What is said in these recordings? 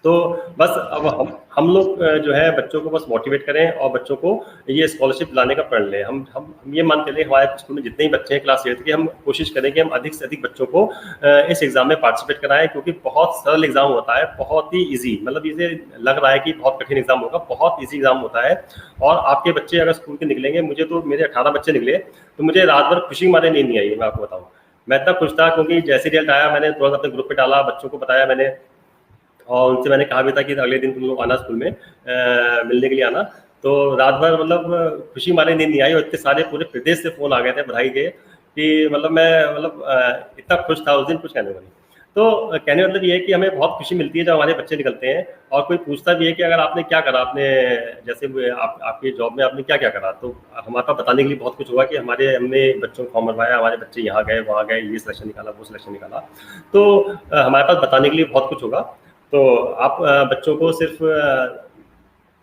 तो बस अब हम लोग जो है बच्चों को बस मोटिवेट करें और बच्चों को ये स्कॉलरशिप लाने का प्रण लें। हम ये मान के लें हमारे स्कूल में जितने ही बच्चे हैं क्लास 8 के, हम कोशिश करें कि हम अधिक से अधिक बच्चों को इस एग्जाम में पार्टिसिपेट कराएं, क्योंकि बहुत सरल एग्जाम होता है, बहुत ही ईजी, मतलब इसे लग रहा है कि बहुत कठिन एग्जाम होगा, बहुत ईजी एग्जाम होता है। और आपके बच्चे अगर स्कूल के निकलेंगे, मुझे तो मेरे 18 बच्चे निकले तो मुझे रात भर खुशी मारे नींद नहीं आई, मैं आपको बताऊँ। मैं इतना खुश था क्योंकि जैसे रिजल्ट आया मैंने तुरंत अपने ग्रुप पे डाला, बच्चों को बताया मैंने, और उनसे मैंने कहा भी था कि अगले दिन तुम लोग आना स्कूल में मिलने के लिए आना। तो रात भर मतलब खुशी मारे नींद नहीं आई, और इतने सारे पूरे प्रदेश से फोन आ गए थे बधाई के कि मतलब मैं मतलब इतना खुश था उस दिन, कुछ कहने को नहीं। तो कहने मतलब ये है कि हमें बहुत खुशी मिलती है जब हमारे बच्चे निकलते हैं, और कोई पूछता भी है कि अगर आपने क्या करा, आपने जैसे आपकी जॉब में आपने क्या क्या करा, तो हमारे पास बताने के लिए बहुत कुछ होगा कि हमने बच्चों को फॉर्म भरवाया, हमारे बच्चे यहाँ गए वहाँ गए, ये सिलेक्शन निकाला वो सिलेक्शन निकाला। तो हमारे पास बताने के लिए बहुत कुछ होगा। तो आप बच्चों को सिर्फ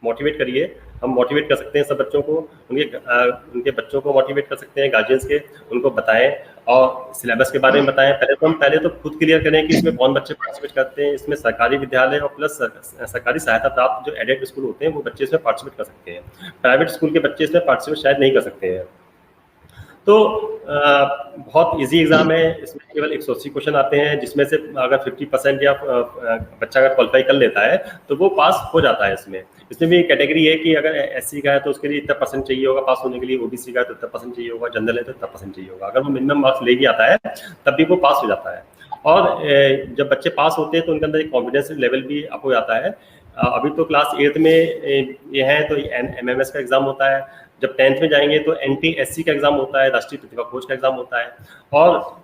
मोटिवेट करिए, हम मोटिवेट कर सकते हैं सब बच्चों को, उनके बच्चों को मोटिवेट कर सकते हैं, गार्जियंस के, उनको बताएं और सिलेबस के बारे में बताएं। पहले तो खुद क्लियर करें कि इसमें कौन बच्चे पार्टिसिपेट करते हैं। इसमें सरकारी विद्यालय और प्लस सरकारी सहायता प्राप्त जो एडेड स्कूल होते हैं वो बच्चे इसमें पार्टिसिपेट कर सकते हैं, प्राइवेट स्कूल के बच्चे इसमें पार्टिसिपेट शायद नहीं कर सकते हैं। तो बहुत इजी एग्जाम है, इसमें केवल 180 क्वेश्चन आते हैं, जिसमें से अगर 50% या बच्चा अगर क्वालिफाई कर लेता है तो वो पास हो जाता है। इसमें भी कैटेगरी है कि अगर एससी का है तो उसके लिए इतना परसेंट चाहिए होगा पास होने के लिए, ओबीसी का है तो इतना परसेंट चाहिए होगा, जनरल है तो इतना परसेंट चाहिए होगा। अगर वो मिनिमम मार्क्स ले भी आता है तब भी वो पास हो जाता है। और जब बच्चे पास होते हैं तो उनके अंदर एक कॉन्फिडेंस लेवल भी अप हो जाता है। अभी तो क्लास 8 में ये है तो MMS का एग्जाम होता है, जब 10th में जाएंगे तो NTSC का एग्जाम होता है, राष्ट्रीय प्रतिभा खोज का एग्जाम होता है। और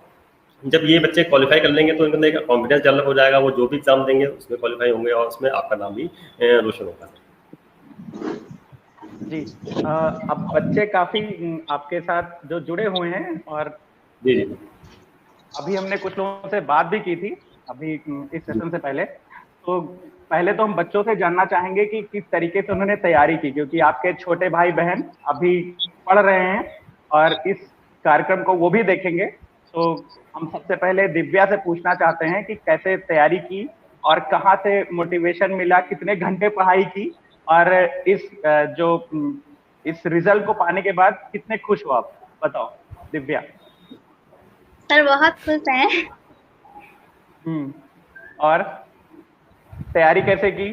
जब ये बच्चे क्वालिफाई कर लेंगे तो इनके अंदर कॉन्फिडेंस डेवलप हो जाएगा, वो जो भी एग्जाम देंगे उसमें क्वालिफाई होंगे और उसमें आपका नाम भी रोशन होगा। जी अब बच्चे काफी आपके साथ जो जुड़े हुए हैं, और जी अभी हमने कुछ लोगों से बात भी की थी अभी इस सेशन से पहले। तो पहले तो हम बच्चों से जानना चाहेंगे कि किस तरीके से उन्होंने तैयारी की, क्योंकि आपके छोटे भाई बहन अभी पढ़ रहे हैं और इस कार्यक्रम को वो भी देखेंगे। तो हम सबसे पहले दिव्या से पूछना चाहते हैं कि कैसे तैयारी की और कहाँ से मोटिवेशन मिला, कितने घंटे पढ़ाई की, और इस रिजल्ट को पाने के बाद कितने खुश हो आप, बताओ दिव्या। सर बहुत खुश हैं। और तैयारी कैसे की?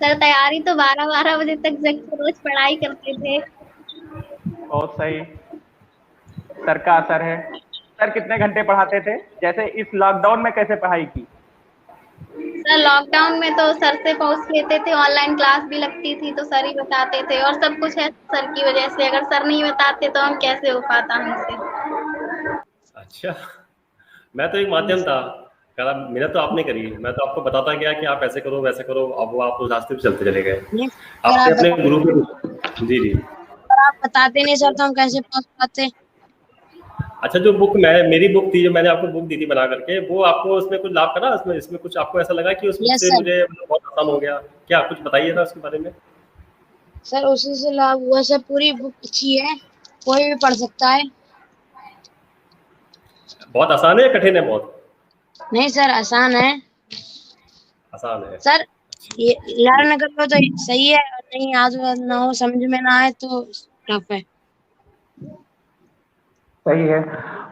सर तैयारी तो 12-12 बजे तक जग के रोज पढ़ाई करते थे। बहुत सही, सर का असर है। सर कितने घंटे पढ़ाते थे? जैसे इस लॉकडाउन में कैसे पढ़ाई की? सर लॉकडाउन में तो सर से पूछ लेते थे, ऑनलाइन क्लास भी लगती थी तो सर ही बताते थे, और सब कुछ है सर की वजह से। अगर सर नहीं बताते तो हम कैसे हो पाता हमसे। अच्छा, मैं तो एक माध्यम था, मेहनत तो आपने करी, मैं तो आपको बताता गया कि आप ऐसे करो वैसे करो, अब वो आप उस रास्ते पे चलते चले गए। आपने अपने ग्रुप में जी आप बताते नहीं सर तो हम कैसे पहुंच पाते। अच्छा, जो बुक मेरी बुक थी, जो मैंने आपको बुक दी थी बना करके, वो आपको उसमें कुछ लाभ करा? इसमें कुछ आपको ऐसा लगा कि उससे मुझे बहुत आसान हो गया? क्या कुछ बताइए ना उसके बारे में। सर उसी से लाभ हुआ सर, पूरी बुक अच्छी है, कोई भी पढ़ सकता है। बहुत आसान है या कठिन है बहुत? नहीं सर आसान है। आसान है सर, ये लर्न कर लो तो सही है, नहीं याद ना हो, समझ में ना आए तो टफ है। सही है।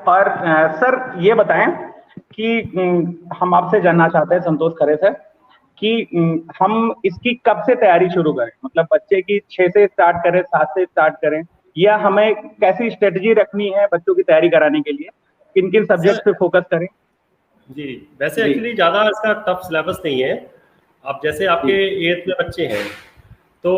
और सर ये बताएं कि हम आपसे जानना चाहते हैं संतोष खरे सर कि हम इसकी कब से तैयारी शुरू करें, मतलब बच्चे की 6 से स्टार्ट करें, 7 से स्टार्ट करें, या हमें कैसी स्ट्रेटजी रखनी है बच्चों की तैयारी कराने के लिए, किन किन सब्जेक्ट पे फोकस करें? जी वैसे एक्चुअली ज़्यादा इसका टफ सिलेबस नहीं है। अब जैसे आपके 8th में बच्चे हैं तो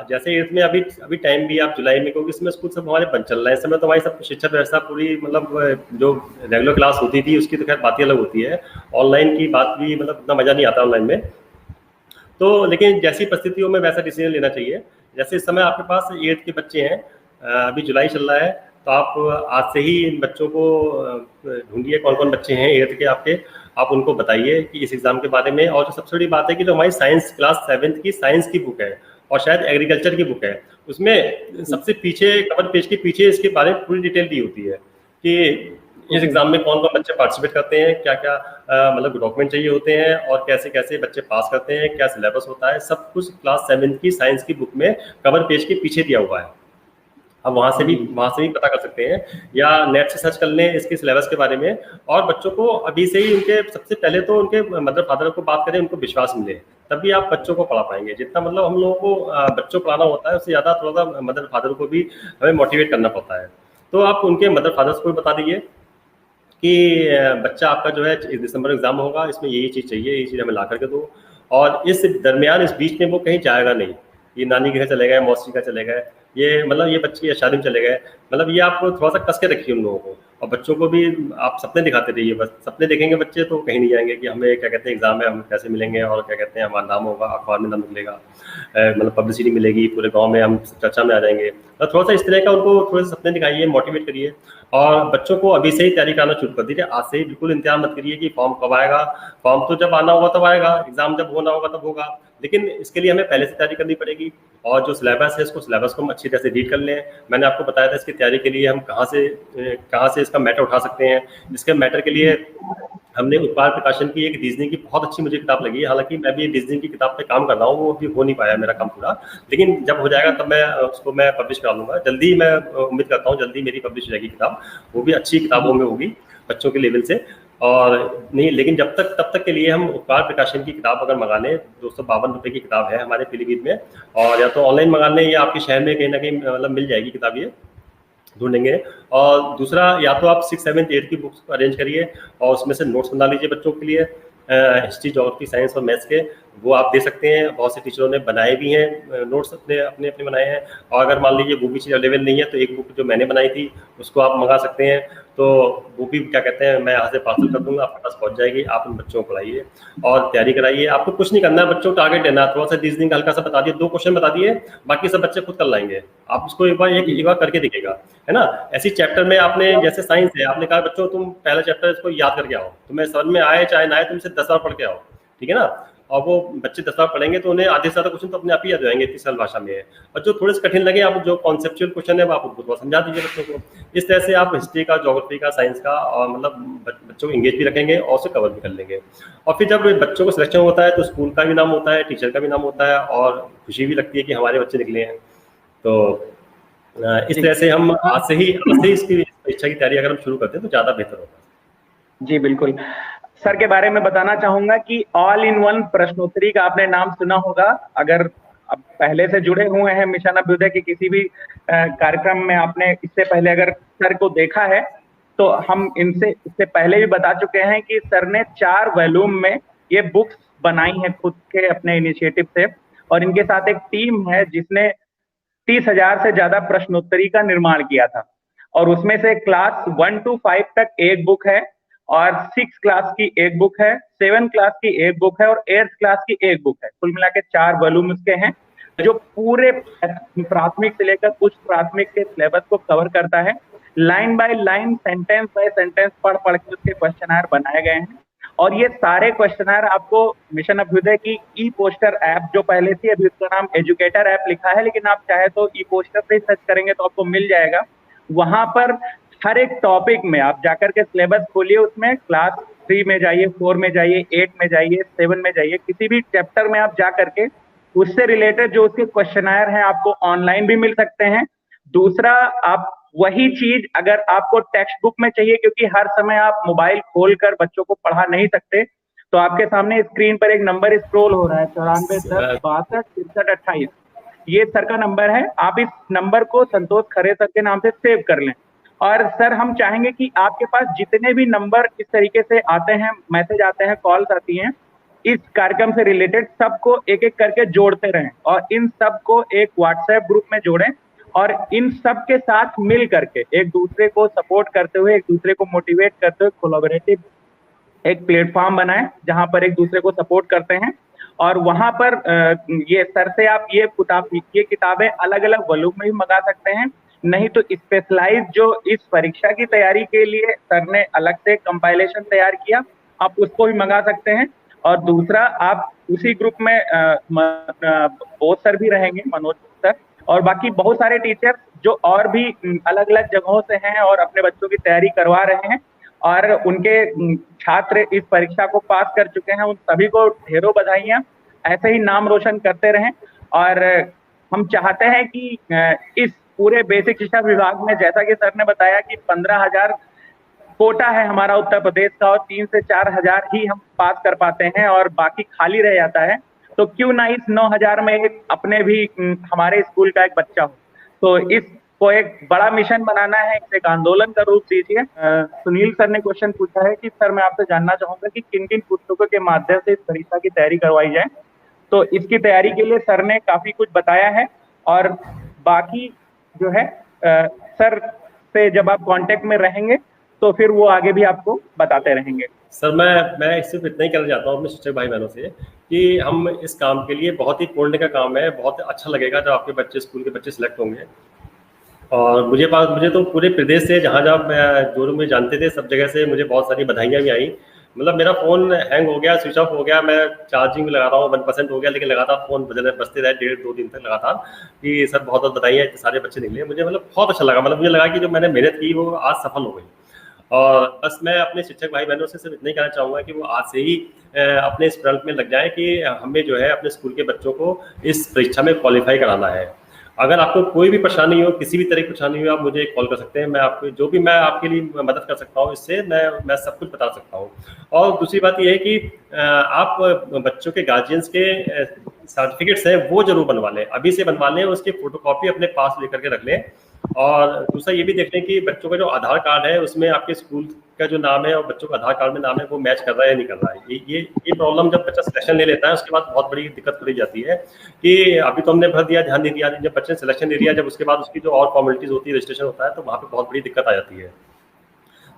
जैसे 8th में अभी टाइम भी आप जुलाई में, क्योंकि इसमें स्कूल सब हमारे बंद चल रहा है इस समय, तो हमारी सब शिक्षा व्यवस्था पूरी मतलब जो रेगुलर क्लास होती थी उसकी तो खैर बात ही अलग होती है, ऑनलाइन की बात भी मतलब इतना मज़ा नहीं आता ऑनलाइन में। तो लेकिन जैसी परिस्थितियों में वैसा डिसीजन लेना चाहिए। जैसे इस समय आपके पास 8th के बच्चे हैं, अभी जुलाई चल रहा है, तो आप आज से ही इन बच्चों को ढूंढिए कौन कौन बच्चे हैं 8th के आपके, आप उनको बताइए कि इस एग्जाम के बारे में। और जो सबसे बड़ी बात है कि जो हमारी साइंस क्लास 7th की साइंस की बुक है और शायद एग्रीकल्चर की बुक है, उसमें सबसे पीछे कवर पेज के पीछे इसके बारे में पूरी डिटेल दी होती है कि इस एग्जाम में कौन कौन बच्चे पार्टिसिपेट करते हैं, क्या क्या मतलब डॉक्यूमेंट चाहिए होते हैं और कैसे कैसे बच्चे पास करते हैं, क्या सिलेबस होता है, सब कुछ क्लास 7 की साइंस की बुक में कवर पेज के पीछे दिया हुआ है। अब वहाँ से भी पता कर सकते हैं या नेट से सर्च कर लें इसके सिलेबस के बारे में। और बच्चों को अभी से ही उनके सबसे पहले तो उनके मदर फादर को बात करें, उनको विश्वास मिले, तभी आप बच्चों को पढ़ा पाएंगे। जितना मतलब हम लोगों को बच्चों को पढ़ाना होता है उससे ज़्यादा थोड़ा सा मदर फादर को भी हमें मोटिवेट करना पड़ता है। तो आप उनके मदर फादर्स को भी बता दीजिए कि बच्चा आपका जो है 1 दिसंबर एग्जाम होगा, इसमें यही चीज़ चाहिए, यही चीज़ हमें ला करके दो। और इस दरमियान इस बीच में वो कहीं जाएगा नहीं, ये नानी के घर चले गए, मौसी का चले गए, ये मतलब ये बच्चे या शादी में चले गए, मतलब ये आप थोड़ा सा कस के रखिए उन लोगों को। और बच्चों को भी आप सपने दिखाते रहिए, बस सपने देखेंगे बच्चे तो कहीं नहीं जाएंगे कि हमें क्या कहते हैं एग्जाम है, हम कैसे मिलेंगे और क्या कहते हैं हमारा नाम होगा, अखबार में नाम निकलेगा, मतलब पब्लिसिटी मिलेगी, पूरे गांव में हम चर्चा में आ जाएंगे। तो थोड़ा सा इस तरह का उनको थोड़े से सपने दिखाइए, मोटिवेट करिए। और बच्चों को अभी से ही तैयारी कराना शुरू कर दीजिए, आज से ही बिल्कुल इंतजार मत करिए कि फॉर्म कब आएगा। फॉर्म तो जब आना होगा तब आएगा, एग्जाम जब होना होगा तब होगा, लेकिन इसके लिए हमें पहले से तैयारी करनी पड़ेगी। और जो सिलेबस है इसको सिलेबस को हम अच्छी तरह से रीड कर लें। मैंने आपको बताया था इसकी तैयारी के लिए हम कहाँ से इसका मैटर उठा सकते हैं। इसके मैटर के लिए हमने उत्पाद प्रकाशन की एक रीजनिंग की बहुत अच्छी मुझे किताब लगी है, हालांकि मैं भी रीजनिंग की किताब पे काम कर रहा हूँ, वो अभी हो नहीं पाया मेरा काम पूरा, लेकिन जब हो जाएगा तब मैं उसको मैं पब्लिश करा लूँगा जल्दी। मैं उम्मीद करता हूँ जल्दी मेरी पब्लिश हो जाएगी किताब, वो भी अच्छी किताबों में होगी बच्चों के लेवल से। और नहीं, लेकिन तब तक के लिए हम उत्पाद प्रकाशन की किताब अगर मंगा लें, 252 रुपये की किताब है हमारे पीलीभीत में, और या तो ऑनलाइन मंगा लें या आपके शहर में कहीं ना कहीं मतलब मिल जाएगी किताब, ये ढूंढेंगे। और दूसरा, या तो आप 6, 7, 8 की बुक्स अरेंज करिए और उसमें से नोट्स बना लीजिए बच्चों के लिए, हिस्ट्री, ज्योग्राफी, साइंस और मैथ्स के, वो आप दे सकते हैं। बहुत से टीचरों ने बनाए भी हैं नोट्स, अपने बनाए हैं। और अगर मान लीजिए वो भी चीज़ अवेलेबल नहीं है तो एक बुक जो मैंने बनाई थी उसको आप मंगा सकते हैं, तो वो भी क्या कहते हैं मैं यहाँ से पार्सल कर दूंगा, आपके पास पहुँच जाएगी। आप उन बच्चों को पढ़ाइए और तैयारी कराइए। आपको कुछ नहीं करना है, बच्चों को टारगेट देना है, थोड़ा सा रीजनिंग हल्का सा बता दिए, 2 क्वेश्चन बता दिए, बाकी सब बच्चे खुद कर लाएंगे। आप उसको एक बार करके दिखेगा, है ना। ऐसी चैप्टर में आपने, जैसे साइंस है, आपने कहा बच्चों तुम पहला चैप्टर इसको याद करके आओ, तुम्हें समझ में आए चाहे ना आए, तुम इसे 10 बार पढ़ के आओ, ठीक है ना। और वो बच्चे 10 बार पढ़ेंगे तो उन्हें आधे से ज़्यादा क्वेश्चन तो अपने आप ही याद हो जाएंगे, इतनी सरल भाषा में है। और जो थोड़े से कठिन लगे, आप जो कॉन्सेप्चुअल क्वेश्चन है वो आप उनको थोड़ा समझा दीजिए बच्चों को। इस तरह से आप हिस्ट्री का, ज्योग्राफी का, साइंस का, और मतलब बच्चों को इंगेज भी रखेंगे और उसे कवर भी कर लेंगे। और फिर जब बच्चों को सिलेक्शन होता है तो स्कूल का भी नाम होता है, टीचर का भी नाम होता है, और खुशी भी लगती है कि हमारे बच्चे निकले हैं। तो इस तरह से हम आज से ही इसकी परीक्षा की तैयारी अगर हम शुरू करते हैं तो ज़्यादा बेहतर होगा। जी बिल्कुल। सर के बारे में बताना चाहूंगा कि ऑल इन वन प्रश्नोत्तरी का आपने नाम सुना होगा। अगर अब पहले से जुड़े हुए हैं मिशन अभ्युदय के किसी भी कार्यक्रम में, आपने इससे पहले अगर सर को देखा है तो हम इससे पहले भी बता चुके हैं कि सर ने 4 वॉल्यूम में ये बुक्स बनाई हैं खुद के अपने इनिशिएटिव से, और इनके साथ एक टीम है जिसने 30,000 से ज्यादा प्रश्नोत्तरी का निर्माण किया था। और उसमें से क्लास 1 to 5 तक एक बुक है, और 6 क्लास की एक बुक है, 7 क्लास की एक बुक है, और 8th क्लास की एक बुक है। कुल मिला के 4 वॉल्यूम के हैं जो पूरे प्राथमिक से लेकर उच्च प्राथमिक के सिलेबस को कवर करता है। Line by line, sentence by sentence पढ़ के उसके क्वेश्चनर बनाए गए हैं। और ये सारे क्वेश्चनर आपको मिशन अभ्युदय की ई पोस्टर ऐप जो पहले थी, अभी उसका नाम एजुकेटर ऐप लिखा है, लेकिन आप चाहे तो ई पोस्टर पे सर्च करेंगे तो आपको मिल जाएगा। वहां पर हर एक टॉपिक में आप जाकर के सिलेबस खोलिए, उसमें क्लास 3 में जाइए, 4 में जाइए, 8 में जाइए, 7 में जाइए, किसी भी चैप्टर में आप जा करके उससे रिलेटेड जो उसके क्वेश्चनर हैं आपको ऑनलाइन भी मिल सकते हैं। दूसरा, आप वही चीज अगर आपको टेक्स्ट बुक में चाहिए, क्योंकि हर समय आप मोबाइल खोलकर बच्चों को पढ़ा नहीं सकते, तो आपके सामने स्क्रीन पर एक नंबर स्क्रॉल हो रहा है 9410626328। ये सर का नंबर है। आप इस नंबर को संतोष खरे सर के नाम से सेव कर लें। और सर हम चाहेंगे कि आपके पास जितने भी नंबर इस तरीके से आते हैं, मैसेज आते हैं, कॉल्स आती हैं, इस कार्यक्रम से रिलेटेड सबको एक एक करके जोड़ते रहें, और इन सबको एक व्हाट्सएप ग्रुप में जोड़ें, और इन सब के साथ मिल करके एक दूसरे को सपोर्ट करते हुए, एक दूसरे को मोटिवेट करते हुए कोलैबोरेटिव एक प्लेटफॉर्म बनाएं जहां पर एक दूसरे को सपोर्ट करते हैं। और वहां पर ये सर से आप ये किताबें अलग अलग वॉल्यूम में भी मंगा सकते हैं, नहीं तो स्पेशलाइज जो इस परीक्षा की तैयारी के लिए सर ने अलग से कंपाइलेशन तैयार किया, आप उसको भी मंगा सकते हैं। और दूसरा, आप उसी ग्रुप में बोध सर भी रहेंगे, मनोज सर, और बाकी बहुत सारे टीचर जो और भी अलग अलग जगहों से हैं और अपने बच्चों की तैयारी करवा रहे हैं। और उनके छात्र इस परीक्षा को पास कर चुके हैं, उन सभी को ढेरों बधाइयाँ। ऐसे ही नाम रोशन करते रहें। और हम चाहते हैं कि इस पूरे बेसिक शिक्षा विभाग में, जैसा कि सर ने बताया कि 15,000 कोटा है हमारा उत्तर प्रदेश का, और 3 से 4,000 ही हम पास कर पाते हैं और बाकी खाली रह जाता है। तो क्यों ना इस 9,000 में अपने भी हमारे स्कूल का एक बच्चा हो। तो इसको एक बड़ा मिशन बनाना है, एक आंदोलन का रूप दीजिए। सुनील सर ने क्वेश्चन पूछा है कि सर मैं आपसे जानना चाहूंगा कि किन किन पुस्तकों के माध्यम से इस परीक्षा की तैयारी करवाई जाए। तो इसकी तैयारी के लिए सर ने काफी कुछ बताया है, और बाकी जो है सर से जब आप कांटेक्ट में रहेंगे तो फिर वो आगे भी आपको बताते रहेंगे। सर मैं सिर्फ इतना ही कहना चाहता हूँ अपने शिक्षक भाई बहनों से कि हम इस काम के लिए बहुत ही पुण्य का काम है। बहुत अच्छा लगेगा जब आपके बच्चे, स्कूल के बच्चे सिलेक्ट होंगे। और मुझे तो पूरे प्रदेश से जहाँ जहाँ जो मुझे जानते थे सब जगह से मुझे बहुत सारी बधाइयाँ भी आई। मतलब मेरा फ़ोन हैंग हो गया, स्विच ऑफ हो गया, मैं चार्जिंग में लगा रहा हूँ 1% हो गया, लेकिन लगातार फ़ोन बजते रहे 1.5-2 दिन तक लगातार कि सर बहुत बहुत बधाइयाँ, इतने सारे बच्चे निकले। मुझे मतलब बहुत अच्छा लगा। मतलब मुझे लगा कि जो मैंने मेहनत की वो आज सफल हो गई। और बस मैं अपने शिक्षक भाई बहनों से सिर्फ इतना ही कहना चाहूँगा कि वो आज से ही अपने इस प्रण में लग जाएं कि हमें जो है अपने स्कूल के बच्चों को इस परीक्षा में क्वालिफाई कराना है। अगर आपको कोई भी परेशानी हो, किसी भी तरह की परेशानी हो, आप मुझे कॉल कर सकते हैं। मैं आपको जो भी मैं आपके लिए मदद कर सकता हूँ, इससे मैं सब कुछ बता सकता हूँ। और दूसरी बात ये है कि आप बच्चों के गार्जियंस के सर्टिफिकेट्स हैं वो जरूर बनवा लें, अभी से बनवा लें, उसकी फोटोकॉपी अपने पास लेकर के रख लें। और दूसरा ये भी देख लें कि बच्चों का जो आधार कार्ड है उसमें आपके स्कूल का जो नाम है और बच्चों का आधार कार्ड में नाम है वो मैच कर रहा है या नहीं कर रहा है। ये प्रॉब्लम जब बच्चा सिलेक्शन ले लेता है उसके बाद बहुत बड़ी दिक्कत पड़ी जाती है कि अभी तो हमने भर दिया, ध्यान नहीं दिया। जब बच्चे ने सिलेक्शन ले लिया, जब उसके बाद उसकी जो और फॉर्मेलिटीज होती है, रजिस्ट्रेशन होता है, तो वहाँ पे बहुत बड़ी दिक्कत आ जाती है।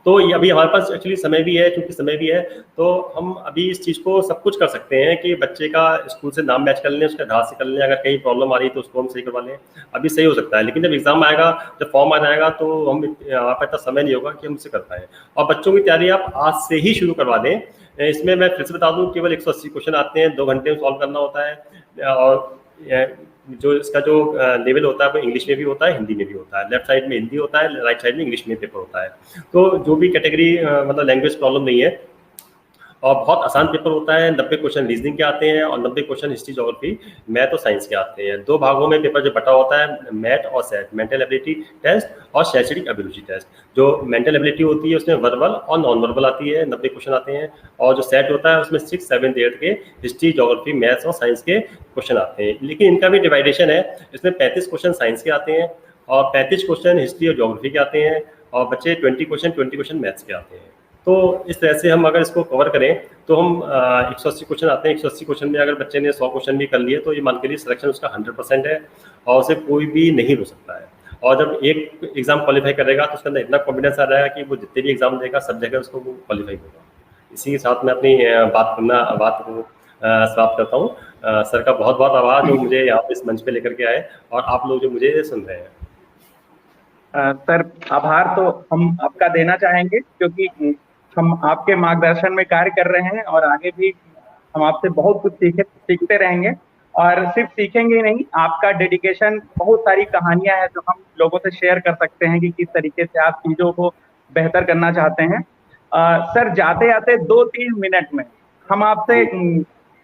तो ये अभी हमारे पास एक्चुअली समय भी है, चूंकि समय भी है तो हम अभी इस चीज़ को सब कुछ कर सकते हैं कि बच्चे का स्कूल से नाम मैच कर लें, उसके आधार से कर लें। अगर कहीं प्रॉब्लम आ रही है तो उसको हम सही करवा लें, अभी सही हो सकता है। लेकिन जब एग्जाम आएगा, जब फॉर्म आ जाएगा, तो हम हमारे पास इतना समय नहीं होगा कि हम इसे कर पाएँ। और बच्चों की तैयारी आप आज से ही शुरू करवा दें। इसमें मैं फिर से बता दूँ, केवल 180 क्वेश्चन आते हैं, 2 घंटे में सॉल्व करना होता है। और जो इसका जो लेवल होता है वो इंग्लिश में भी होता है, हिंदी में भी होता है। लेफ्ट साइड में हिंदी होता है, राइट साइड में इंग्लिश में पेपर होता है। तो जो भी कैटेगरी मतलब लैंग्वेज प्रॉब्लम नहीं है, और बहुत आसान पेपर होता है। 90 क्वेश्चन रीजनिंग के आते हैं और 90 क्वेश्चन हिस्ट्री, ज्योग्राफी, मैथ और साइंस के आते हैं। 2 भागों में पेपर जो बटा होता है, मैथ और सेट, मेंटल एबिलिटी टेस्ट और शैक्षणिक अभिरुचि टेस्ट। जो मेंटल एबिलिटी होती है उसमें वर्बल और नॉन वर्बल आती है, 90 क्वेश्चन आते हैं। और जो सेट होता है उसमें 6, 7, 8 के हिस्ट्री, ज्योग्राफी, मैथ्स और साइंस के क्वेश्चन आते हैं। लेकिन इनका भी डिवाइडेशन है, इसमें 35 क्वेश्चन साइंस के आते हैं और 35 क्वेश्चन हिस्ट्री और ज्योग्राफी के आते हैं, और बच्चे 20 क्वेश्चन मैथ्स के आते हैं। तो इस तरह से हम अगर इसको कवर करें तो हम 180 क्वेश्चन आते हैं। 180 क्वेश्चन में अगर बच्चे ने 100 क्वेश्चन भी कर लिए तो ये मान के लिए सिलेक्शन उसका 100% है, और उसे कोई भी नहीं हो सकता है। और जब एक एग्जाम क्वालिफाई करेगा तो उसके अंदर इतना कॉन्फिडेंस आ जाएगा कि वो जितने भी एग्जाम देगा सब जगह उसको वो क्वालिफाई होगा। इसी के साथ मैं अपनी बात को समाप्त करता हूँ। सर का बहुत बहुत आभार जो मुझे यहाँ पे इस मंच पे लेकर के आए, और आप लोग जो मुझे सुन रहे हैं। सर आभार तो हम आपका देना चाहेंगे, क्योंकि हम आपके मार्गदर्शन में कार्य कर रहे हैं और आगे भी हम आपसे बहुत कुछ सीखते रहेंगे। और सिर्फ सीखेंगे ही नहीं, आपका डेडिकेशन, बहुत सारी कहानियां हैं जो हम लोगों से शेयर कर सकते हैं कि किस तरीके से आप चीज़ों को बेहतर करना चाहते हैं। सर जाते जाते 2-3 मिनट में हम आपसे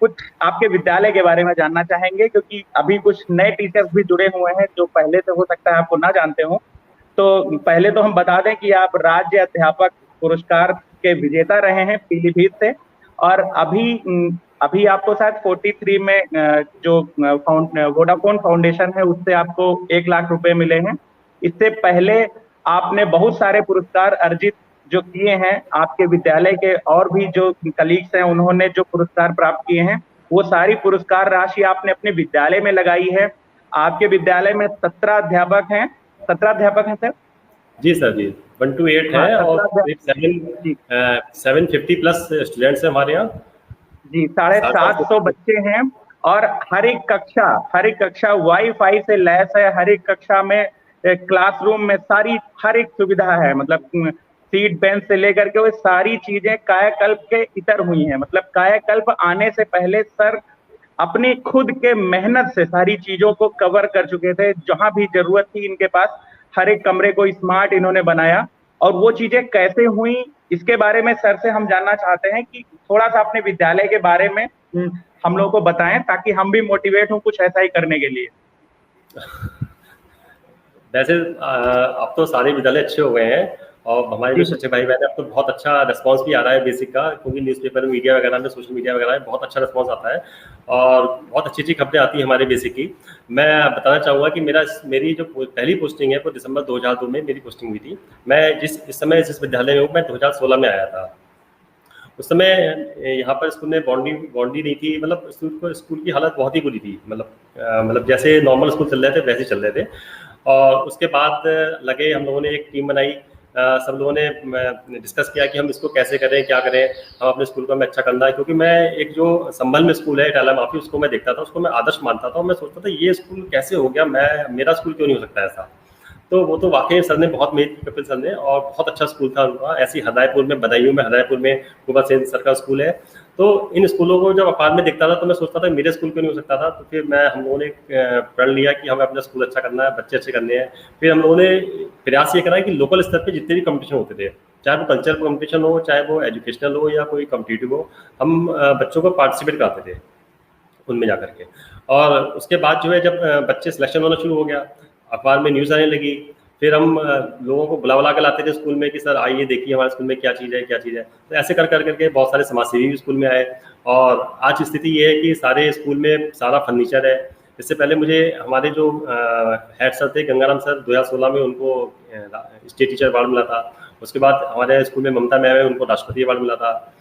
कुछ आपके विद्यालय के बारे में जानना चाहेंगे, क्योंकि अभी कुछ नए टीचर्स भी जुड़े हुए हैं जो पहले से हो सकता है आपको ना जानते हो। तो पहले तो हम बता दें कि आप राज्य अध्यापक पुरस्कार के विजेता रहे हैं पीलीभीत से, और अभी आपको शायद 43 में जो वोडाफोन फाउंडेशन है उससे आपको 1 लाख रुपए मिले हैं। इससे पहले आपने बहुत सारे पुरस्कार अर्जित जो किए हैं। आपके विद्यालय के और भी जो कलीग्स हैं उन्होंने जो पुरस्कार प्राप्त किए हैं, वो सारी पुरस्कार राशि आपने अपने विद्यालय में लगाई है। आपके विद्यालय में 17 अध्यापक हैं। 17 अध्यापक हैं सर? जी सर, जी 1 to 8 है, और 750 प्लस स्टूडेंट्स हैं हमारे यहाँ जी। 750 बच्चे हैं, और हर एक कक्षा वाईफाई से लैस है। हर एक कक्षा में क्लासरूम में हर एक सुविधा है, मतलब सीट बेंच से लेकर के वो सारी चीजें कायाकल्प के इतर हुई हैं। मतलब कायाकल्प आने से पहले सर अपनी खुद के मेहनत से सारी चीजों को कवर कर चुके थे। जहां भी जरूरत थी इनके पास हर एक कमरे को स्मार्ट इन्होंने बनाया, और वो चीजें कैसे हुई इसके बारे में सर से हम जानना चाहते हैं कि थोड़ा सा अपने विद्यालय के बारे में हम लोग को बताएं, ताकि हम भी मोटिवेट हों कुछ ऐसा ही करने के लिए। वैसे अब तो सारे विद्यालय अच्छे हो गए हैं और हमारे जो शिक्षक भाई बहन है, अब तो बहुत अच्छा रिस्पांस भी आ रहा है बेसिक का, क्योंकि न्यूज़पेपर, मीडिया वगैरह में, सोशल मीडिया वगैरह में बहुत अच्छा रिस्पांस आता है और बहुत अच्छी अच्छी खबरें आती हैं हमारे बेसिक की। मैं बताना चाहूँगा कि मेरी जो पहली पोस्टिंग है वो दिसंबर 2002 में मेरी पोस्टिंग हुई थी। मैं इस समय जिस विद्यालय में हूँ, मैं 2016 में आया था। उस समय यहाँ पर स्कूल में बाउंड्री नहीं थी, मतलब स्कूल की हालत बहुत ही बुरी थी, मतलब जैसे नॉर्मल स्कूल चल रहे थे वैसे चल रहे थे। और उसके बाद लगे, हम लोगों ने एक टीम बनाई, सब लोगों ने डिस्कस किया कि हम इसको कैसे करें, क्या करें, हम अपने स्कूल को हमें अच्छा करना है। क्योंकि मैं एक जो संभल में स्कूल है इटाला माफी, उसको मैं देखता था, उसको मैं आदर्श मानता था और मैं सोचता था ये स्कूल कैसे हो गया, मेरा स्कूल क्यों नहीं हो सकता ऐसा। तो वो तो वाकई सर ने बहुत मेहनत की, कपिल सर ने, और बहुत अच्छा स्कूल था उनका। ऐसी हदायपुर में, बदायूं में हदायपुर में कुबा सेन सर का स्कूल है। तो इन स्कूलों को जब अखबार में देखता था तो मैं सोचता था मेरे स्कूल क्यों नहीं हो सकता था। तो फिर हम लोगों ने प्रण लिया कि हमें अपना स्कूल अच्छा करना है, बच्चे अच्छे करने हैं। फिर हम लोगों ने प्रयास ये करा कि लोकल स्तर पे जितने भी कंपटीशन होते थे, चाहे वो कल्चरल कंपटीशन हो, चाहे वो एजुकेशनल हो या कोई कॉम्पिटिटिव हो, हम बच्चों को पार्टिसिपेट कराते थे उनमें जाकर के। और उसके बाद जो है जब बच्चे सिलेक्शन होना शुरू हो गया, अखबार में न्यूज़ आने लगी, फिर हम लोगों को बुला के लाते थे स्कूल में कि सर आइए देखिए हमारे स्कूल में क्या चीज़ है, क्या चीज़ है। तो ऐसे कर करके बहुत सारे समाजसेवी भी स्कूल में आए और आज स्थिति ये है कि सारे स्कूल में सारा फर्नीचर है। इससे पहले मुझे हमारे जो हेड सर थे गंगाराम सर, 2016 में उनको स्टेट टीचर अवार्ड मिला था। उसके बाद हमारे स्कूल में ममता मैम है, उनको राष्ट्रपति अवार्ड मिला था।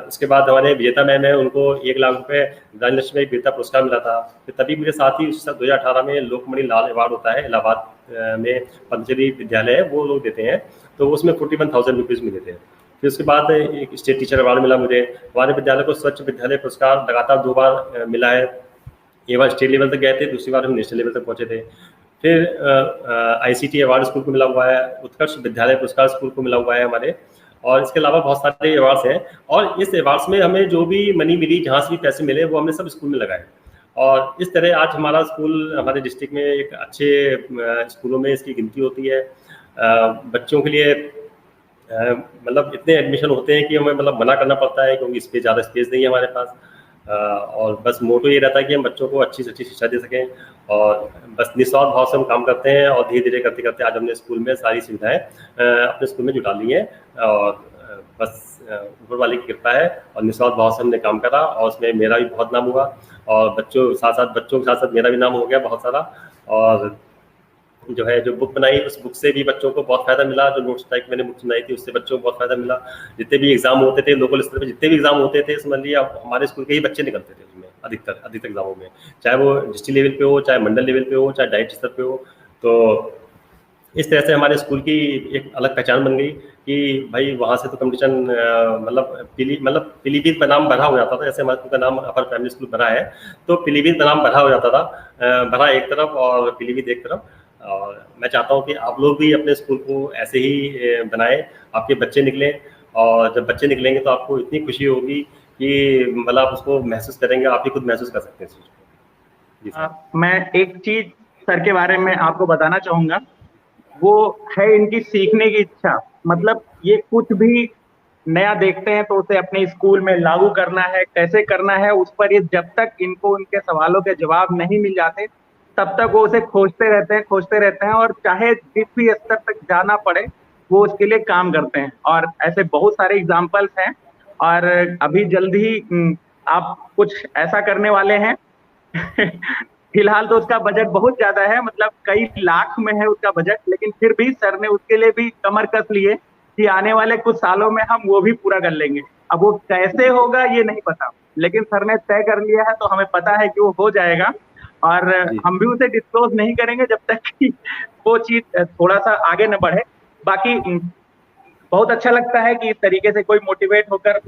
इसके बाद हमारे विजेता मैम है, उनको 1 लाख रुपए राजलक्ष्मी वीरता पुरस्कार मिला था। फिर तभी मेरे साथ ही 2018 में लोकमणि लाल अवार्ड होता है इलाहाबाद में, पतंजलि विद्यालय है, वो लोग देते हैं, तो उसमें 41,000 रुपीज़ मिले थे। फिर उसके बाद एक स्टेट टीचर अवार्ड मिला मुझे। हमारे विद्यालय को स्वच्छ विद्यालय पुरस्कार लगातार 2 बार मिला है। एक बार स्टेट लेवल तक गए थे, दूसरी बार हम नेशनल लेवल तक पहुँचे थे। फिर ICT अवार्ड स्कूल को मिला हुआ है, उत्कर्ष विद्यालय पुरस्कार स्कूल को मिला हुआ है हमारे, और इसके अलावा बहुत सारे अवार्ड्स हैं। और इस अवार्ड्स में हमें जो भी मनी मिली, जहाँ से भी पैसे मिले, वो हमने सब स्कूल में लगाए। और इस तरह आज हमारा स्कूल हमारे डिस्ट्रिक्ट में एक अच्छे स्कूलों में इसकी गिनती होती है। बच्चों के लिए मतलब इतने एडमिशन होते हैं कि हमें मतलब मना करना पड़ता है, क्योंकि स्पेस ज़्यादा स्पेस नहीं है हमारे पास। और बस मोटो ये रहता है कि हम बच्चों को अच्छी से अच्छी शिक्षा दे सकें, और बस निस्वार्थ भाव से हम काम करते हैं। और धीरे धीरे करते करते आज हमने स्कूल में सारी सुविधाएं अपने स्कूल में जुटा ली हैं, और बस ऊपर वाले की कृपा है और निस्वार्थ भाव से हमने काम करा, और उसमें मेरा भी बहुत नाम हुआ, और बच्चों के साथ साथ मेरा भी नाम हो गया बहुत सारा। और जो है जो बुक बनाई, उस बुक से भी बच्चों को बहुत फायदा मिला। जो नोट्स टाइप मैंने बुक बनाई थी, उससे बच्चों को बहुत फायदा मिला। जितने भी एग्जाम होते थे लोकल स्तर पे, जितने भी एग्जाम होते थे, समझ लिया हमारे स्कूल के ही बच्चे निकलते थे उसमें अधिकतर एग्जामों में, चाहे वो डिस्ट्रिक्ट लेवल पे हो, चाहे मंडल लेवल पे हो, चाहे डाइट स्तर पे हो। तो इस तरह से हमारे स्कूल की एक अलग पहचान बन गई कि भाई वहाँ से तो कंपटीशन मतलब पीलीभीत का नाम बढ़ा हो जाता था। जैसे हमारे स्कूल का नाम अपर प्राइमरी स्कूल बड़ा है, तो पीलीभीत का नाम बढ़ा हो जाता था, बढ़ा एक तरफ और पीलीभीत एक तरफ। और मैं चाहता हूँ कि आप लोग भी अपने स्कूल को ऐसे ही बनाएं, आपके बच्चे निकलें, और जब बच्चे निकलेंगे तो आपको इतनी खुशी होगी कि मतलब आप उसको महसूस करेंगे, आप ही खुद महसूस कर सकते हैं इस चीज़ को। मैं एक चीज सर के बारे में आपको बताना चाहूंगा, वो है इनकी सीखने की इच्छा। मतलब ये कुछ भी नया देखते हैं तो उसे अपने स्कूल में लागू करना है, कैसे करना है उस पर ये जब तक इनको उनके सवालों के जवाब नहीं मिल जाते तब तक वो उसे खोजते रहते हैं, और चाहे जिस भी स्तर तक जाना पड़े वो उसके लिए काम करते हैं। और ऐसे बहुत सारे एग्जाम्पल्स हैं, और अभी जल्द ही आप कुछ ऐसा करने वाले हैं। फिलहाल तो उसका बजट बहुत ज्यादा है, मतलब कई लाख में है उसका बजट, लेकिन फिर भी सर ने उसके लिए भी कमर कस लिए कि आने वाले कुछ सालों में हम वो भी पूरा कर लेंगे। अब वो कैसे होगा ये नहीं पता, लेकिन सर ने तय कर लिया है, तो हमें पता है कि वो हो जाएगा। और हम भी उसे डिस्क्लोज नहीं करेंगे जब तक कि वो चीज थोड़ा सा आगे न बढ़े। बाकी बहुत अच्छा लगता है कि इस तरीके से कोई मोटिवेट होकर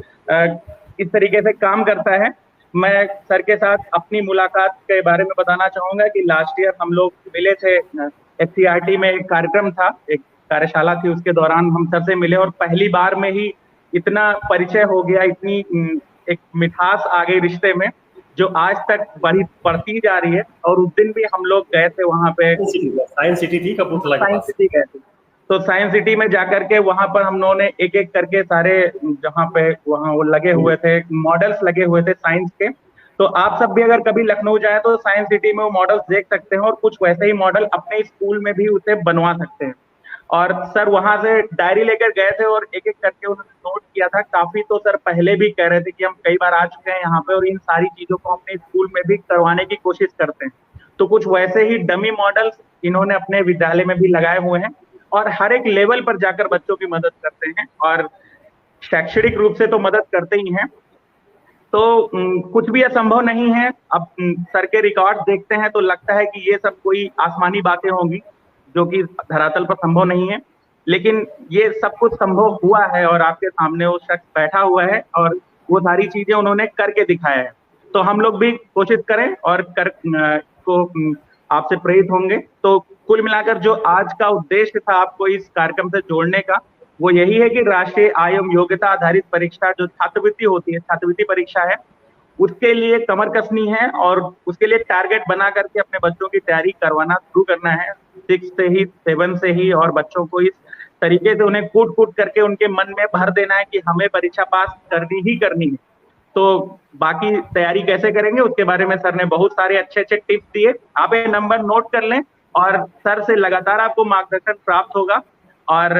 इस तरीके से काम करता है। मैं सर के साथ अपनी मुलाकात के बारे में बताना चाहूंगा कि लास्ट ईयर हम लोग मिले थे, SCRT में एक कार्यक्रम था, एक कार्यशाला थी, उसके दौरान हम सर से मिले और पहली बार में ही इतना परिचय हो गया, इतनी एक मिठास आ गई रिश्ते में जो आज तक बढ़ती जा रही है। और उस दिन भी हम लोग गए थे वहाँ पे, साइंस सिटी थी कपूरथला के पास। साइंस सिटी गए थे, तो साइंस सिटी में जाकर के वहां पर हम लोगों ने एक एक करके सारे जहाँ पे वहाँ वो लगे हुए थे, मॉडल्स लगे हुए थे साइंस के। तो आप सब भी अगर कभी लखनऊ जाए तो साइंस सिटी में वो मॉडल्स देख सकते हैं और कुछ वैसे ही मॉडल अपने स्कूल में भी उसे बनवा सकते हैं। और सर वहां से डायरी लेकर गए थे और एक एक करके उन्होंने नोट किया था काफी। तो सर पहले भी कह रहे थे कि हम कई बार आ चुके हैं यहाँ पे और इन सारी चीजों को अपने स्कूल में भी करवाने की कोशिश करते हैं। तो कुछ वैसे ही डमी मॉडल्स इन्होंने अपने विद्यालय में भी लगाए हुए हैं और हर एक लेवल पर जाकर बच्चों की मदद करते हैं और शैक्षणिक रूप से तो मदद करते ही हैं। तो कुछ भी असंभव नहीं है। अब सर के रिकॉर्ड देखते हैं तो लगता है कि ये सब कोई आसमानी बातें होंगी जो कि धरातल पर संभव नहीं है, लेकिन ये सब कुछ संभव हुआ है और आपके सामने वो शख्स बैठा हुआ है और वो सारी चीजें उन्होंने करके दिखाया है। तो हम लोग भी कोशिश करें और को आपसे प्रेरित होंगे। तो कुल मिलाकर जो आज का उद्देश्य था आपको इस कार्यक्रम से जोड़ने का, वो यही है कि राष्ट्रीय आय एवं योग्यता आधारित परीक्षा जो छात्रवृत्ति होती है, छात्रवृत्ति परीक्षा है, उसके लिए कमर कसनी है और उसके लिए टारगेट बना करके अपने बच्चों की तैयारी करवाना शुरू करना है 6 से ही, 7 से ही। और बच्चों को इस तरीके से उन्हें कूट कूट करके उनके मन में भर देना है कि हमें परीक्षा पास करनी ही करनी है। तो बाकी तैयारी कैसे करेंगे उसके बारे में सर ने बहुत सारे अच्छे अच्छे टिप्स दिए। आप ये नंबर नोट कर लें और सर से लगातार आपको मार्गदर्शन प्राप्त होगा। और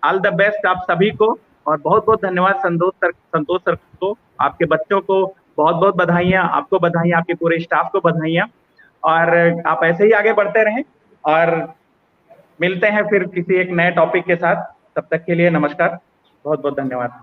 ऑल द बेस्ट आप सभी को। और बहुत बहुत धन्यवाद संतोष सर को, आपके बच्चों को बहुत बहुत बधाइयाँ, आपको बधाइयाँ, आपके पूरे स्टाफ को बधाइयाँ। और आप ऐसे ही आगे बढ़ते रहें और मिलते हैं फिर किसी एक नए टॉपिक के साथ। तब तक के लिए नमस्कार, बहुत बहुत धन्यवाद।